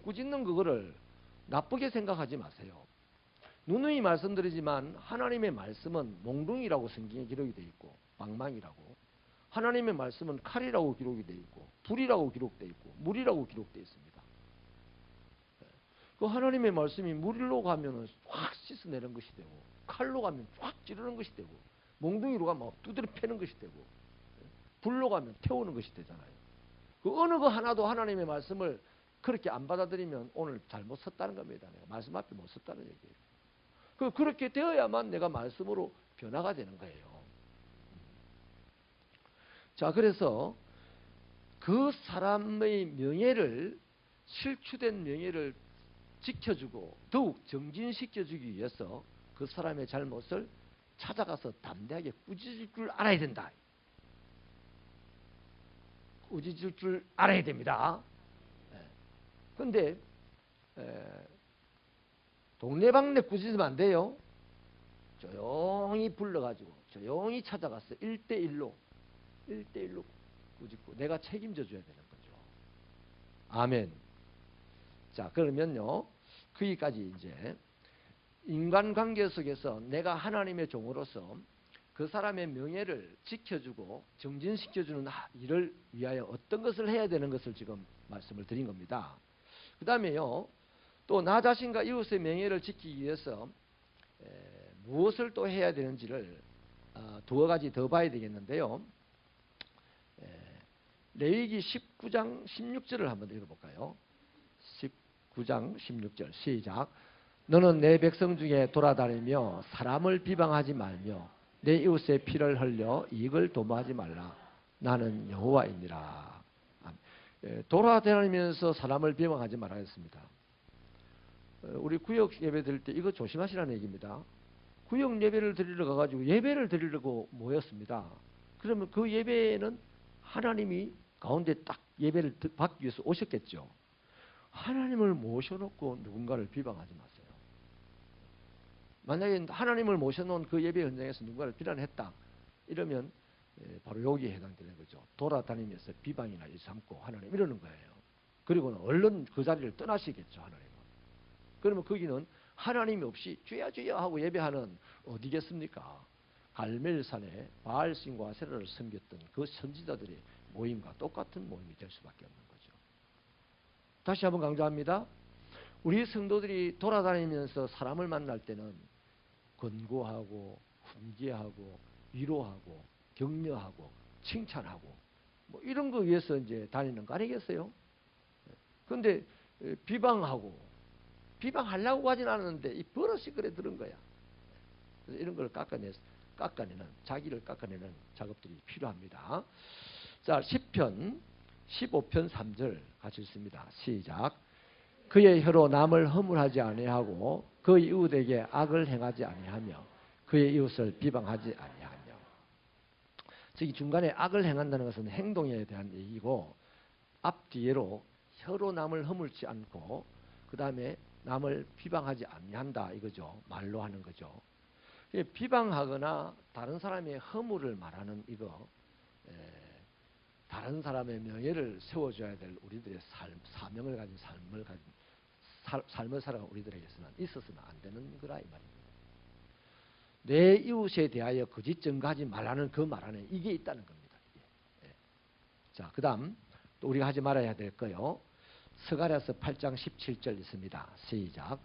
꾸짖는 그거를 나쁘게 생각하지 마세요. 누누이 말씀드리지만 하나님의 말씀은 몽둥이라고 성경에 기록이 되어 있고 방망이라고, 하나님의 말씀은 칼이라고 기록이 되어 있고 불이라고 기록되어 있고 물이라고 기록되어 있습니다. 그 하나님의 말씀이 물로 가면은 확 씻어내는 것이 되고, 칼로 가면 확 찌르는 것이 되고, 몽둥이로 가면 두드려 패는 것이 되고, 불로 가면 태우는 것이 되잖아요. 그 어느 거 하나도 하나님의 말씀을 그렇게 안 받아들이면 오늘 잘못 섰다는 겁니다. 내가 말씀 앞에 못 섰다는 얘기예요. 그렇게 되어야만 내가 말씀으로 변화가 되는 거예요. 자, 그래서 그 사람의 명예를, 실추된 명예를 지켜주고 더욱 정진시켜주기 위해서 그 사람의 잘못을 찾아가서 담대하게 꾸짖을 줄 알아야 된다. 꾸짖을 줄 알아야 됩니다. 그런데 동네방네 꾸짖으면 안 돼요. 조용히 불러가지고 조용히 찾아가서 1대1로 꾸짖고 내가 책임져 줘야 되는 거죠. 아멘. 자, 그러면요, 거기까지 이제 인간관계 속에서 내가 하나님의 종으로서 그 사람의 명예를 지켜주고 정진시켜주는 일을 위하여 어떤 것을 해야 되는 것을 지금 말씀을 드린 겁니다. 그 다음에요, 또 나 자신과 이웃의 명예를 지키기 위해서 무엇을 또 해야 되는지를 두어 가지 더 봐야 되겠는데요. 레위기 19장 16절을 한번 읽어볼까요? 19장 16절 시작. 너는 내 백성 중에 돌아다니며 사람을 비방하지 말며 내 이웃의 피를 흘려 이익을 도모하지 말라. 나는 여호와이니라. 돌아다니면서 사람을 비방하지 말라 했습니다. 우리 구역 예배 드릴 때 이거 조심하시라는 얘기입니다. 구역 예배를 드리러 가가지고 예배를 드리려고 모였습니다. 그러면 그 예배는 하나님이 가운데 딱 예배를 받기 위해서 오셨겠죠. 하나님을 모셔놓고 누군가를 비방하지 마세요. 만약에 하나님을 모셔놓은 그 예배 현장에서 누군가를 비난했다 이러면 바로 여기에 해당되는 거죠. 돌아다니면서 비방이나 일삼고 하나님 이러는 거예요. 그리고는 얼른 그 자리를 떠나시겠죠. 하나님은. 그러면 거기는 하나님이 없이 주여 주여 하고 예배하는 어디겠습니까? 갈멜산에 바알신과 아세라를 섬겼던 그 선지자들의 모임과 똑같은 모임이 될 수밖에 없는 거죠. 다시 한번 강조합니다. 우리 성도들이 돌아다니면서 사람을 만날 때는 권고하고 훈계하고 위로하고 격려하고 칭찬하고 뭐 이런 거 위해서 이제 다니는 거 아니겠어요? 그런데 비방하려고 하진 않았는데 이 버릇이 그래 들은 거야. 그래서 이런 걸 깎아내는, 자기를 깎아내는 작업들이 필요합니다. 자, 시편 15편 3절 같이 읽습니다. 시작. 그의 혀로 남을 허물하지 아니하고 그 이웃에게 악을 행하지 아니하며 그의 이웃을 비방하지 아니하며. 즉 중간에 악을 행한다는 것은 행동에 대한 얘기고 앞뒤로 혀로 남을 허물지 않고 그 다음에 남을 비방하지 아니한다 이거죠. 말로 하는 거죠. 비방하거나 다른 사람의 허물을 말하는 이거, 다른 사람의 명예를 세워줘야 될 우리들의 사명을 가진 삶을 살아가 우리들에게서는 있어서는 안 되는 거라 이 말입니다. 내 이웃에 대하여 거짓 증거하지 말라는 그 말 안에 이게 있다는 겁니다. 이게. 자, 그 다음 또 우리가 하지 말아야 될 거요. 스가랴서 8장 17절 있습니다. 시작.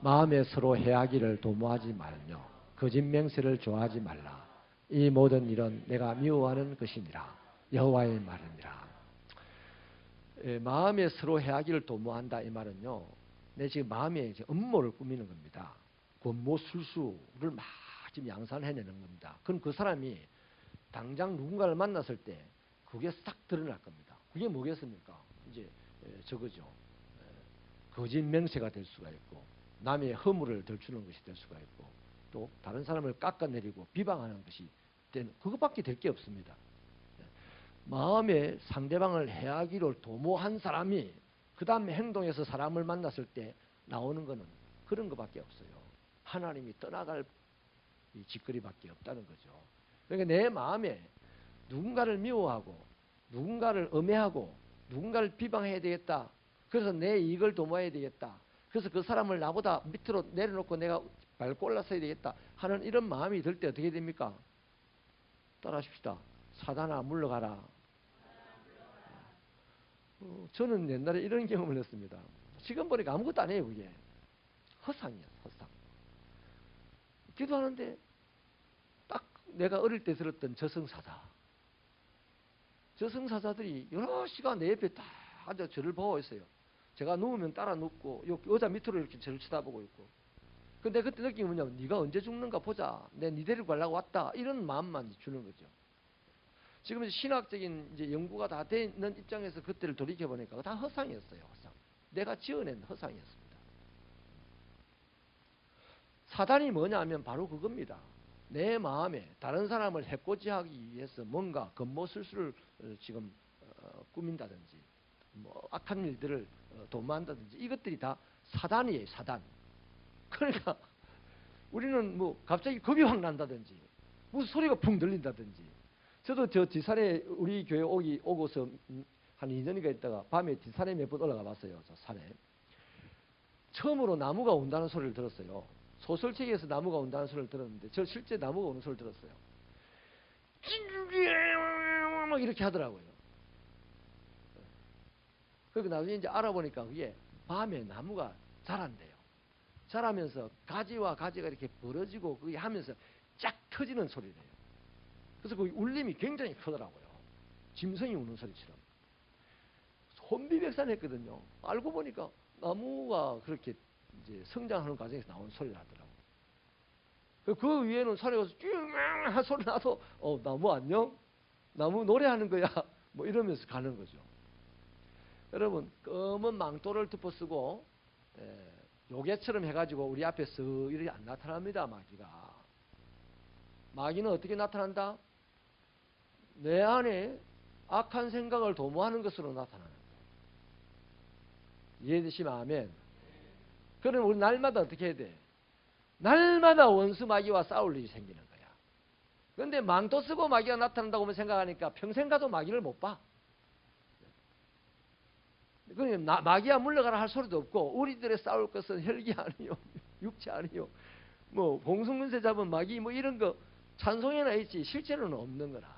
마음에 서로 해하기를 도모하지 말며 거짓 맹세를 좋아하지 말라. 이 모든 일은 내가 미워하는 것이니라. 여호와의 말이니라. 마음에 서로 해하기를 도모한다 이 말은요. 내 지금 마음에 음모를 꾸미는 겁니다. 권모술수를 막 지금 양산해내는 겁니다. 그럼 그 사람이 당장 누군가를 만났을 때 그게 싹 드러날 겁니다. 그게 뭐겠습니까? 이제 저거죠. 거짓 맹세가 될 수가 있고 남의 허물을 덜추는 것이 될 수가 있고 또 다른 사람을 깎아내리고 비방하는 것이 되는 그것밖에 될 게 없습니다. 마음에 상대방을 해하기를 도모한 사람이 그 다음에 행동에서 사람을 만났을 때 나오는 것은 그런 것밖에 없어요. 하나님이 떠나갈 이 짓거리밖에 없다는 거죠. 그러니까 내 마음에 누군가를 미워하고 누군가를 음해하고 누군가를 비방해야 되겠다. 그래서 내 이익을 도모해야 되겠다. 그래서 그 사람을 나보다 밑으로 내려놓고 내가 밟고 올라서야 되겠다 하는 이런 마음이 들 때 어떻게 됩니까? 따라하십시다. 사단아 물러가라. 저는 옛날에 이런 경험을 했습니다. 지금 보니까 아무것도 아니에요. 그게 허상이에요. 허상. 기도하는데 딱 내가 어릴 때 들었던 저승사자들이 여러 시간 내 옆에 다 앉아 저를 보고 있어요. 제가 누우면 따라 눕고 의자 밑으로 이렇게 저를 쳐다보고 있고. 근데 그때 느낀 게 뭐냐면 네가 언제 죽는가 보자. 내가 네 데리고 가려고 왔다. 이런 마음만 주는 거죠. 지금 이제 신학적인 이제 연구가 다 돼 있는 입장에서 그때를 돌이켜 보니까 다 허상이었어요. 허상. 내가 지어낸 허상이었습니다. 사단이 뭐냐면 바로 그겁니다. 내 마음에 다른 사람을 해코지하기 위해서 뭔가 겉모술수를 지금 꾸민다든지 뭐 악한 일들을 도모한다든지 이것들이 다 사단이에요. 사단. 그러니까 우리는 뭐 갑자기 겁이 확 난다든지 무슨 소리가 붕 들린다든지. 저도 저 뒷산에 우리 교회 오고서 한 2년인가 있다가 밤에 뒷산에 몇 번 올라가 봤어요. 저 산에. 처음으로 나무가 온다는 소리를 들었어요. 소설책에서 나무가 온다는 소리를 들었는데 저 실제 나무가 오는 소리를 들었어요. 막 이렇게 하더라고요. 그리고 나중에 이제 알아보니까 그게 밤에 나무가 자란대요. 자라면서 가지와 가지가 이렇게 벌어지고 그게 하면서 쫙 터지는 소리래요. 그래서 그 울림이 굉장히 크더라고요. 짐승이 우는 소리처럼. 혼비백산했거든요. 알고 보니까 나무가 그렇게 이제 성장하는 과정에서 나온 소리를 하더라고요. 그 위에는 산에 가서 쭉 소리 나도 나무 안녕? 나무 노래하는 거야. 뭐 이러면서 가는 거죠. 여러분 검은 망토를 덮어쓰고 요괴처럼 해가지고 우리 앞에서 이렇게 안 나타납니다. 마귀가. 마귀는 어떻게 나타난다? 내 안에 악한 생각을 도모하는 것으로 나타나는 거예요. 이해되시면 아멘. 그럼 우리 날마다 어떻게 해야 돼? 날마다 원수 마귀와 싸울 일이 생기는 거야. 그런데 망토 쓰고 마귀가 나타난다고 생각하니까 평생 가도 마귀를 못 봐. 그러니까 마귀야 물러가라 할 소리도 없고 우리들의 싸울 것은 혈기 아니요 육체 아니요 뭐 공성근세 잡은 마귀 뭐 이런 거 찬송에나 있지 실제로는 없는 거라.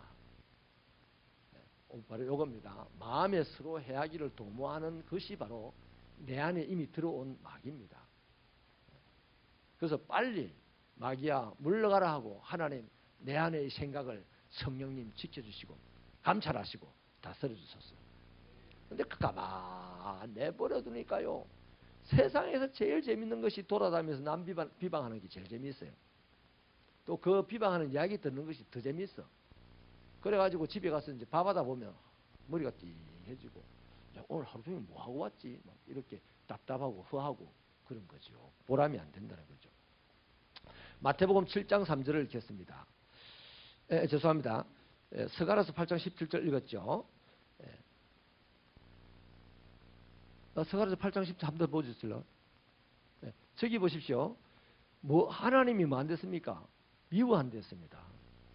바로 이겁니다. 마음에 서로 해하기를 도모하는 것이 바로 내 안에 이미 들어온 마귀입니다. 그래서 빨리 마귀야 물러가라 하고 하나님 내 안의 생각을 성령님 지켜주시고 감찰하시고 다스려 주셨어요. 근데 가만 내버려두니까요. 세상에서 제일 재밌는 것이 돌아다니면서 남 비방하는 게 제일 재미있어요. 또 그 비방하는 이야기 듣는 것이 더 재미있어. 그래가지고 집에 가서 이제 밥하다 보면 머리가 띵해지고 오늘 하루 종일 뭐 하고 왔지? 막 이렇게 답답하고 허하고 그런 거죠. 보람이 안 된다는 거죠. 마태복음 7장 3절을 읽겠습니다. 죄송합니다. 스가랴서 8장 17절 읽었죠. 스가랴서 8장 13절 보여주실래요? 저기 보십시오. 뭐 하나님이 뭐 안 됐습니까? 미워한댔습니다.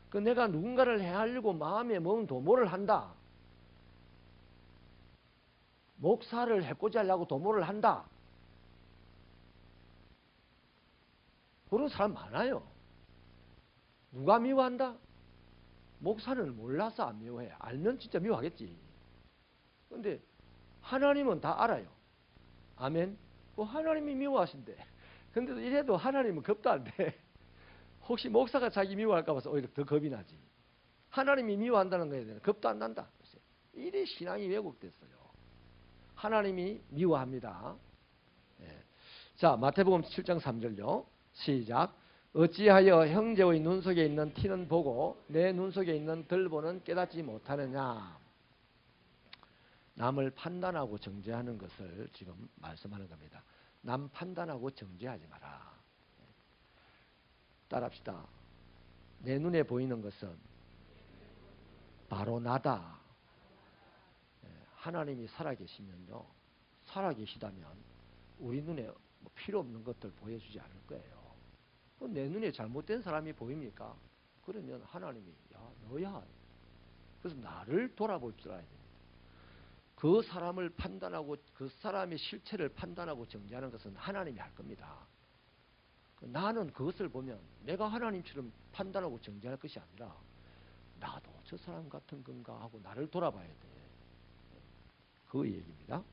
그 내가 누군가를 해하려고 마음에 먹은 도모를 한다. 목사를 해코지 하려고 도모를 한다. 그런 사람 많아요. 누가 미워한다? 목사는 몰라서 안 미워해. 알면 진짜 미워하겠지. 그런데 하나님은 다 알아요. 아멘. 하나님이 미워하신대. 근데도 이래도 하나님은 겁도 안 돼. 혹시 목사가 자기 미워할까 봐서 오히려 더 겁이 나지. 하나님이 미워한다는 거에 대해서 겁도 안 난다. 이래 신앙이 왜곡됐어요. 하나님이 미워합니다. 자, 마태복음 7장 3절요. 시작. 어찌하여 형제의 눈 속에 있는 티는 보고 내 눈 속에 있는 들보는 깨닫지 못하느냐. 남을 판단하고 정죄하는 것을 지금 말씀하는 겁니다. 남 판단하고 정죄하지 마라. 따라합시다. 내 눈에 보이는 것은 바로 나다. 하나님이 살아계시면요. 살아계시다면 우리 눈에 필요 없는 것들 보여주지 않을 거예요. 내 눈에 잘못된 사람이 보입니까? 그러면 하나님이 야 너야. 그래서 나를 돌아볼 줄 알아야 됩니다. 그 사람을 판단하고 그 사람의 실체를 판단하고 정죄하는 것은 하나님이 할 겁니다. 나는 그것을 보면 내가 하나님처럼 판단하고 정죄할 것이 아니라 나도 저 사람 같은 건가 하고 나를 돌아봐야 돼. 그 얘기입니다.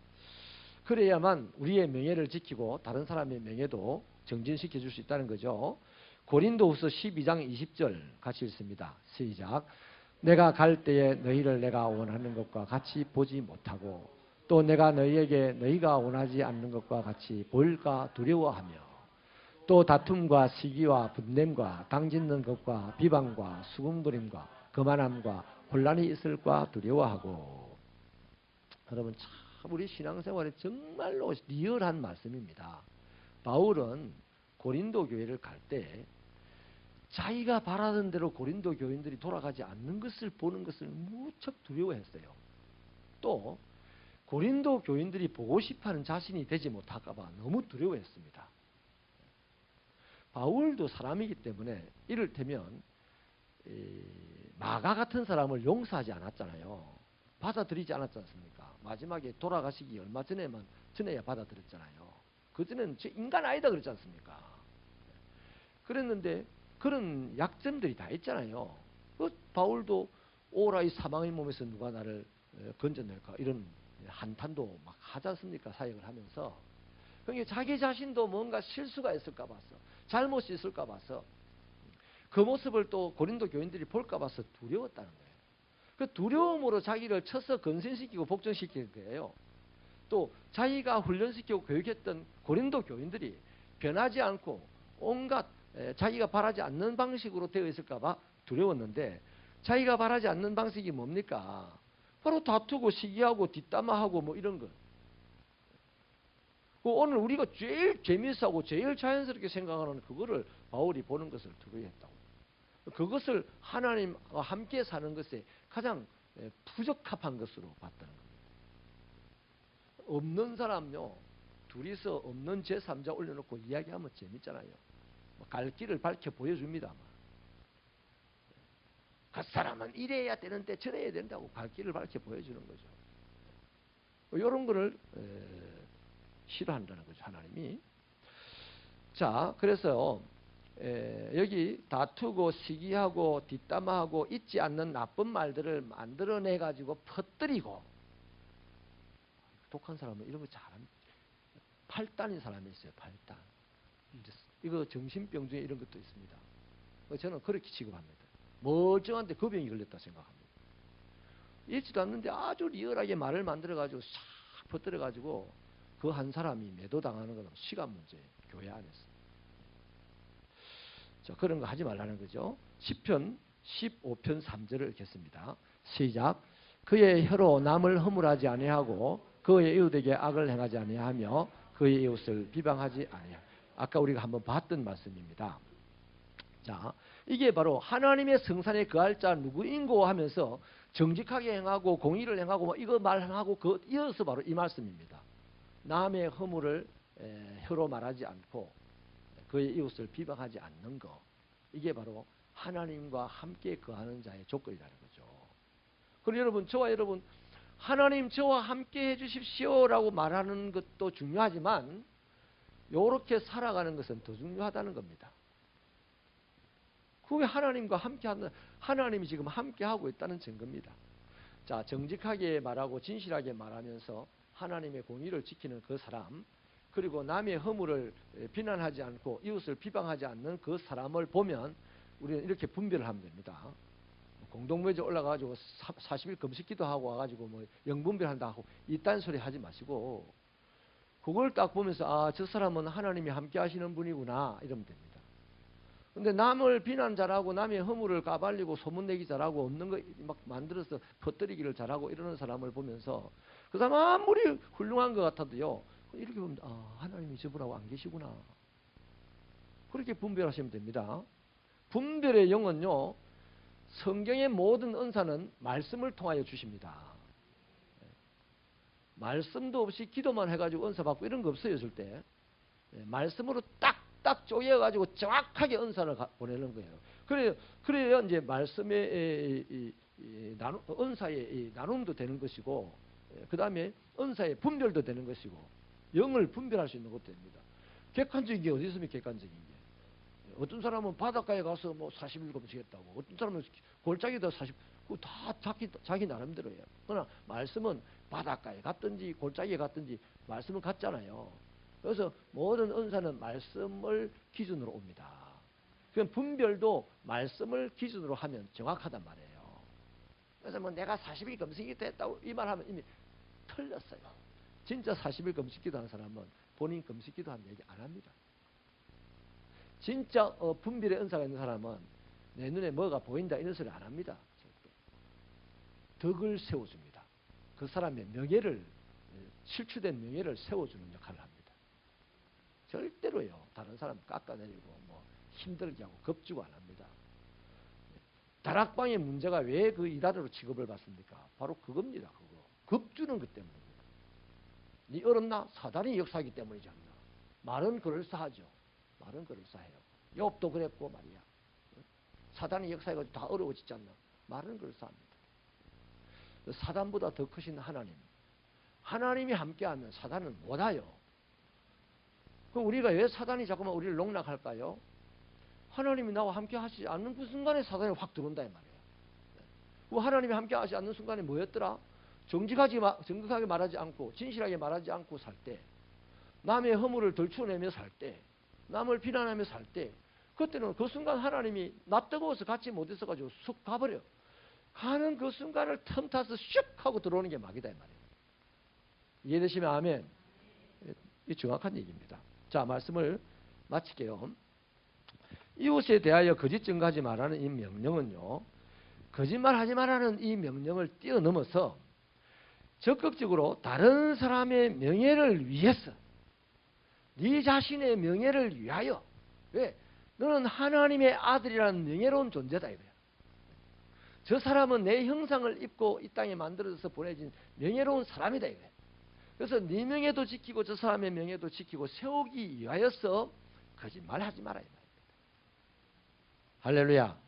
그래야만 우리의 명예를 지키고 다른 사람의 명예도 정진시켜 줄 수 있다는 거죠. 고린도후서 12장 20절 같이 읽습니다. 시작. 내가 갈 때에 너희를 내가 원하는 것과 같이 보지 못하고 또 내가 너희에게 너희가 원하지 않는 것과 같이 보일까 두려워하며 또 다툼과 시기와 분냄과 당짓는 것과 비방과 수군거림과 거만함과 혼란이 있을까 두려워하고. 여러분 참 우리 신앙생활에 정말로 리얼한 말씀입니다. 바울은 고린도 교회를 갈 때 자기가 바라던 대로 고린도 교인들이 돌아가지 않는 것을 보는 것을 무척 두려워했어요. 또 고린도 교인들이 보고 싶어하는 자신이 되지 못할까 봐 너무 두려워했습니다. 바울도 사람이기 때문에 이를테면 마가 같은 사람을 용서하지 않았잖아요. 받아들이지 않았지 않습니까? 마지막에 돌아가시기 얼마 전에야 받아들였잖아요. 그전에는 저 인간 아니다 그랬지 않습니까? 그랬는데 그런 약점들이 다 있잖아요. 바울도 오라 이 사망의 몸에서 누가 나를 건져낼까 이런 한탄도 막 하지 않습니까? 사역을 하면서. 그러니까 자기 자신도 뭔가 실수가 있을까 봐서 잘못이 있을까 봐서 그 모습을 또 고린도 교인들이 볼까 봐서 두려웠다는 거예요. 그 두려움으로 자기를 쳐서 건신시키고 복종시키는 거예요. 또 자기가 훈련시키고 교육했던 고린도 교인들이 변하지 않고 온갖 자기가 바라지 않는 방식으로 되어 있을까 봐 두려웠는데 자기가 바라지 않는 방식이 뭡니까? 바로 다투고 시기하고 뒷담화하고 뭐 이런 것. 오늘 우리가 제일 재미있어하고 제일 자연스럽게 생각하는 그거를 바울이 보는 것을 두려워했다고. 그것을 하나님과 함께 사는 것에 가장 부적합한 것으로 봤다는 겁니다. 없는 사람요, 둘이서 없는 제3자 올려놓고 이야기하면 재밌잖아요. 갈 길을 밝혀 보여줍니다. 그 사람은 이래야 되는데 저래야 된다고 갈 길을 밝혀 보여주는 거죠. 이런 거를 싫어한다는 거죠, 하나님이. 자, 그래서 여기 다투고 시기하고 뒷담화하고 잊지 않는 나쁜 말들을 만들어내 가지고 퍼뜨리고. 독한 사람은 이런 거 잘합니다. 8단인 사람이 있어요. 8단. 이거 정신병 중에 이런 것도 있습니다. 저는 그렇게 취급합니다. 멀쩡한데 그 병이 걸렸다 생각합니다. 잊지도 않는데 아주 리얼하게 말을 만들어가지고 싹 퍼뜨려가지고 그 한 사람이 매도당하는 건 시간 문제예요. 교회 안에서. 자, 그런 거 하지 말라는 거죠. 시편 15편 3절을 읽겠습니다. 시작. 그의 혀로 남을 허물하지 아니하고 그의 이웃에게 악을 행하지 아니하며 그의 이웃을 비방하지 아니하며. 아까 우리가 한번 봤던 말씀입니다. 자, 이게 바로 하나님의 성산에 거할 자 누구인고 하면서 정직하게 행하고 공의를 행하고 뭐 이거 말하고 그 이어서 바로 이 말씀입니다. 남의 허물을 혀로 말하지 않고 그의 이웃을 비방하지 않는 거. 이게 바로 하나님과 함께 거하는 자의 조건이라는 거죠. 그리고 여러분, 저와 여러분 하나님 저와 함께 해주십시오라고 말하는 것도 중요하지만 이렇게 살아가는 것은 더 중요하다는 겁니다. 그게 하나님과 함께하는, 하나님이 지금 함께하고 있다는 증거입니다. 자, 정직하게 말하고 진실하게 말하면서 하나님의 공의를 지키는 그 사람, 그리고 남의 허물을 비난하지 않고 이웃을 비방하지 않는 그 사람을 보면 우리는 이렇게 분별을 하면 됩니다. 공동묘지에 올라가가지고 40일 금식기도 하고 와가지고 뭐 영분별한다 하고 이딴 소리 하지 마시고 그걸 딱 보면서 아, 저 사람은 하나님이 함께 하시는 분이구나 이러면 됩니다. 근데 남을 비난 잘하고 남의 허물을 까발리고 소문내기 잘하고 없는 거 막 만들어서 퍼뜨리기를 잘하고 이러는 사람을 보면서 그 사람 아무리 훌륭한 것 같아도요 이렇게 보면 아, 하나님이 저분하고 안 계시구나. 그렇게 분별하시면 됩니다. 분별의 영은요 성경의 모든 은사는 말씀을 통하여 주십니다. 말씀도 없이 기도만 해가지고 은사 받고 이런 거 없어요 절대. 말씀으로 딱딱 쪼개가지고 정확하게 은사를 보내는 거예요. 그래야 이제 말씀의 은사의 나눔도 되는 것이고, 그 다음에 은사의 분별도 되는 것이고, 영을 분별할 수 있는 것도 됩니다. 객관적인 게 어디 있습니까? 객관적인 게. 어떤 사람은 바닷가에 가서 뭐 40일 금식했다고, 어떤 사람은 골짜기에다 그거 다 자기 나름대로 해요. 그러나 말씀은 바닷가에 갔든지 골짜기에 갔든지 말씀은 같잖아요. 그래서 모든 은사는 말씀을 기준으로 옵니다. 그럼 분별도 말씀을 기준으로 하면 정확하단 말이에요. 그래서 뭐 내가 40일 금식이 됐다고 이 말하면 이미 틀렸어요. 진짜 40일 금식기도 하는 사람은 본인 금식기도 한 얘기 안 합니다. 진짜 분별의 은사가 있는 사람은 내 눈에 뭐가 보인다 이런 소리 안 합니다. 덕을 세워줍니다. 그 사람의 명예를, 실추된 명예를 세워주는 역할을 합니다. 절대로요. 다른 사람 깎아내리고 뭐 힘들게 하고 겁주고 안 합니다. 다락방의 문제가 왜 그 이단으로 취급을 받습니까? 바로 그겁니다. 그거. 겁주는 것 때문입니다. 니 어렵나? 사단이 역사하기 때문이지 않나. 말은 그럴싸하죠. 말은 그럴싸해요. 욥도 그랬고 말이야. 사단이 역사해가지고 다 어려워지지 않나. 말은 그럴싸합니다. 사단보다 더 크신 하나님. 하나님이 함께하면 사단은 못와요. 그럼 우리가 왜 사단이 자꾸만 우리를 농락할까요? 하나님이 나와 함께 하시지 않는 그 순간에 사단이 확 들어온다 이 말이에요. 그 하나님이 함께 하지 않는 순간에 뭐였더라? 정직하게 말하지 않고 진실하게 말하지 않고 살 때, 남의 허물을 덜추어내며 살 때, 남을 비난하며 살 때, 그때는 그 순간 하나님이 나 뜨거워서 같이 못했어가지고 쑥 가버려. 가는 그 순간을 틈타서 슉 하고 들어오는 게 막이다 이 말이에요. 이해되시면 아멘. 이 정확한 얘기입니다. 자, 말씀을 마칠게요. 이웃에 대하여 거짓 증거하지 말라는 이 명령은요, 거짓말하지 말라는 이 명령을 뛰어넘어서 적극적으로 다른 사람의 명예를 위해서, 네 자신의 명예를 위하여, 왜? 너는 하나님의 아들이라는 명예로운 존재다 이거야. 저 사람은 내 형상을 입고 이 땅에 만들어져서 보내진 명예로운 사람이다 이거야. 그래서 네 명예도 지키고 저 사람의 명예도 지키고 세우기 위하여서 거짓말하지 마라 이 말입니다. 할렐루야.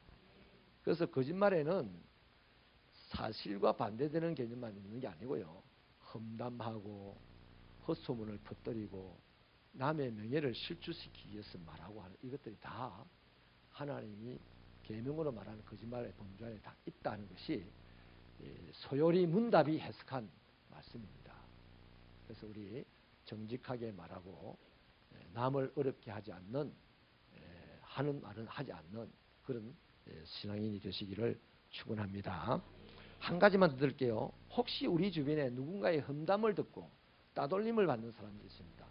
그래서 거짓말에는 사실과 반대되는 개념만 있는 게 아니고요, 험담하고 헛소문을 퍼뜨리고 남의 명예를 실추시키기 위해서 말하고 하는 이것들이 다 하나님이 계명으로 말하는 거짓말의 범주 안에 다 있다는 것이 소요리 문답이 해석한 말씀입니다. 그래서 우리 정직하게 말하고 남을 어렵게 하지 않는, 하는 말은 하지 않는 그런 신앙인이 되시기를 축원합니다. 한 가지만 더 드릴게요. 혹시 우리 주변에 누군가의 험담을 듣고 따돌림을 받는 사람이 있습니다.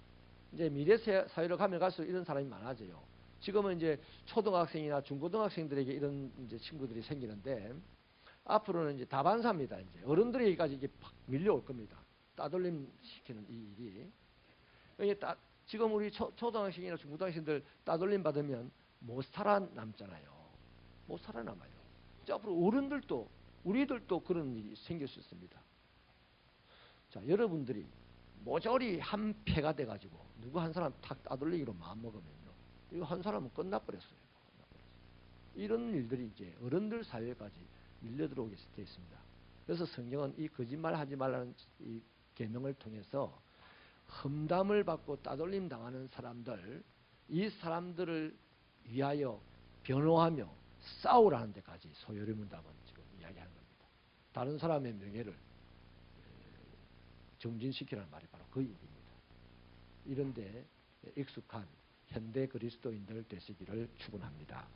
이제 미래 사회로 가면 갈수록 이런 사람이 많아져요. 지금은 이제 초등학생이나 중고등학생들에게 이런 이제 친구들이 생기는데, 앞으로는 이제 다반사입니다. 이제 어른들에게까지 이게 팍 밀려올 겁니다. 따돌림 시키는 이 일이. 지금 우리 초등학생이나 중고등학생들 따돌림 받으면 못 살아남잖아요. 못 살아남아요. 이제 앞으로 어른들도, 우리들도 그런 일이 생길 수 있습니다. 자, 여러분들이 모조리 한 패가 돼가지고 누구 한 사람 탁 따돌리기로 마음먹으면요, 이거 한 사람은 끝나버렸어요. 이런 일들이 이제 어른들 사회까지 밀려들어오게 되어 있습니다. 그래서 성경은 이 거짓말 하지 말라는 이 계명을 통해서 험담을 받고 따돌림 당하는 사람들, 이 사람들을 위하여 변호하며 싸우라는 데까지 소요리 문답은 지금 이야기하는 겁니다. 다른 사람의 명예를 정진시키라는 말이 바로 그 얘기입니다. 이런데 익숙한 현대 그리스도인들 되시기를 축원합니다.